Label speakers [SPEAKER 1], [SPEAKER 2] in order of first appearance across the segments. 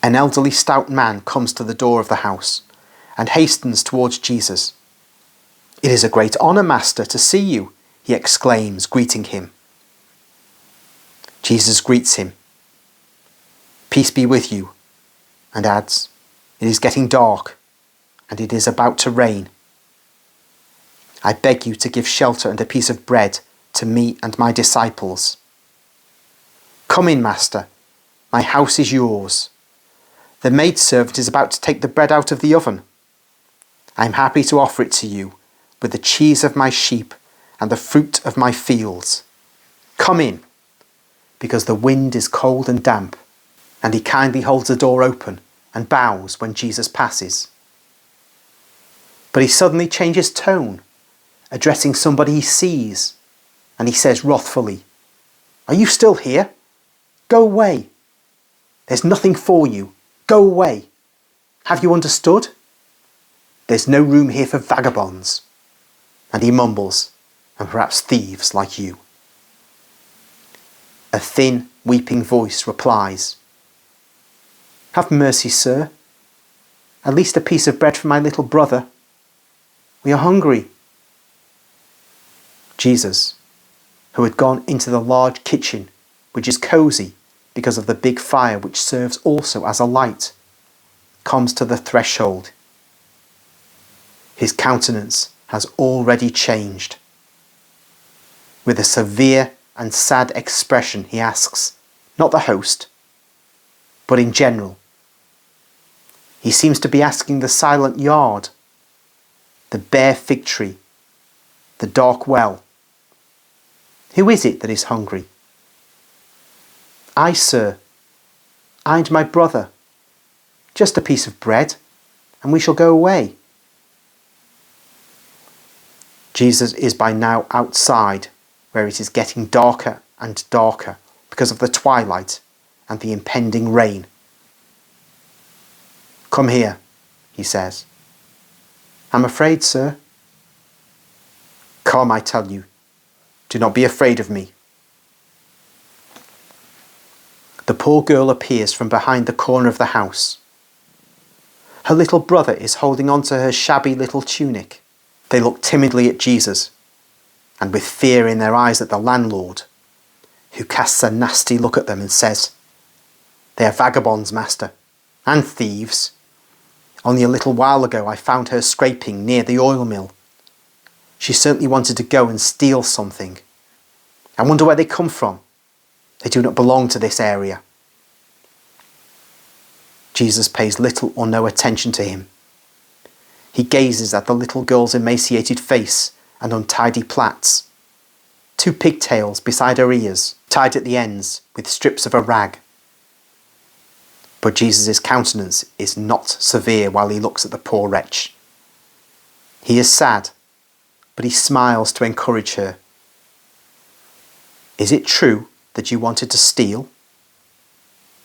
[SPEAKER 1] An elderly stout man comes to the door of the house and hastens towards Jesus. "It is a great honour, Master, to see you," he exclaims, greeting him. Jesus greets him. "Peace be with you," and adds, "It is getting dark, and it is about to rain. I beg you to give shelter and a piece of bread to me and my disciples. Come in, Master, my house is yours. The maidservant is about to take the bread out of the oven. I am happy to offer it to you with the cheese of my sheep and the fruit of my fields. Come in," because the wind is cold and damp, and he kindly holds the door open and bows when Jesus passes. But he suddenly changes tone, addressing somebody he sees, and he says wrathfully, "Are you still here? Go away. There's nothing for you. Go away. Have you understood? There's no room here for vagabonds." And he mumbles, "And perhaps thieves like you." A thin, weeping voice replies, "Have mercy, sir. At least a piece of bread for my little brother. We are hungry." Jesus, who had gone into the large kitchen, which is cosy because of the big fire which serves also as a light, comes to the threshold. His countenance has already changed. With a severe and sad expression, he asks, not the host, but in general. He seems to be asking the silent yard, the bare fig tree, the dark well, who is it that is hungry? "I, sir, I and my brother. Just a piece of bread, and we shall go away." Jesus is by now outside, where it is getting darker and darker because of the twilight and the impending rain. "Come here," he says. "I'm afraid, sir." "Come, I tell you. Do not be afraid of me." The poor girl appears from behind the corner of the house. Her little brother is holding on to her shabby little tunic. They look timidly at Jesus, and with fear in their eyes at the landlord, who casts a nasty look at them and says, "They are vagabonds, Master, and thieves. Only a little while ago I found her scraping near the oil mill. She certainly wanted to go and steal something. I wonder where they come from. They do not belong to this area." Jesus pays little or no attention to him. He gazes at the little girl's emaciated face and untidy plaits, 2 pigtails beside her ears, tied at the ends with strips of a rag. But Jesus' countenance is not severe while he looks at the poor wretch. He is sad, but he smiles to encourage her. "Is it true that you wanted to steal?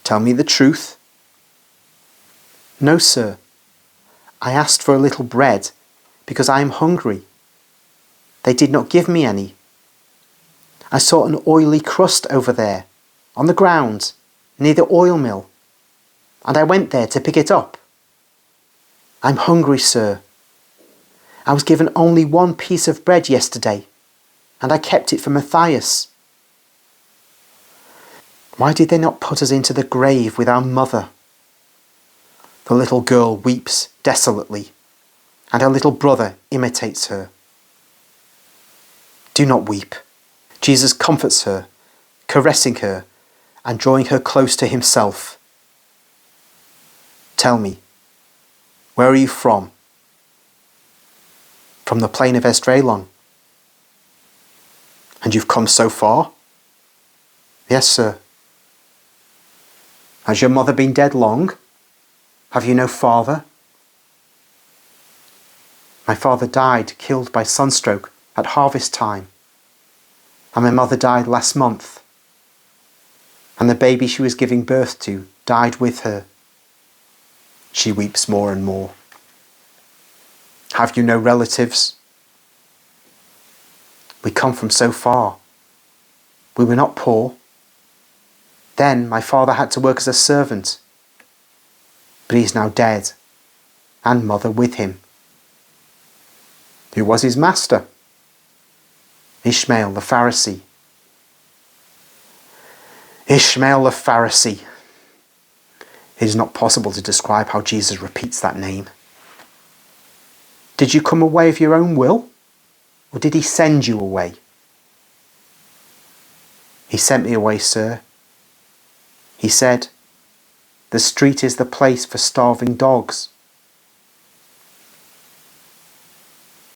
[SPEAKER 1] Tell me the truth." "No, sir. I asked for a little bread because I am hungry. They did not give me any. I saw an oily crust over there, on the ground, near the oil mill, and I went there to pick it up. I'm hungry, sir. I was given only 1 piece of bread yesterday, and I kept it for Matthias. Why did they not put us into the grave with our mother?" The little girl weeps desolately, and her little brother imitates her. "Do not weep." Jesus comforts her, caressing her and drawing her close to himself. "Tell me, where are you from?" "From the plain of Esdraelon." "And you've come so far?" "Yes, sir." "Has your mother been dead long? Have you no father?" "My father died, killed by sunstroke at harvest time. And my mother died last month. And the baby she was giving birth to died with her." She weeps more and more. "Have you no relatives?" "We come from so far. We were not poor. Then my father had to work as a servant. but he is now dead, and mother with him. Who was his master? Ishmael the Pharisee. Ishmael the Pharisee. It is not possible to describe how Jesus repeats that name. Did you come away of your own will, or did he send you away? He sent me away, sir. He said, the street is the place for starving dogs.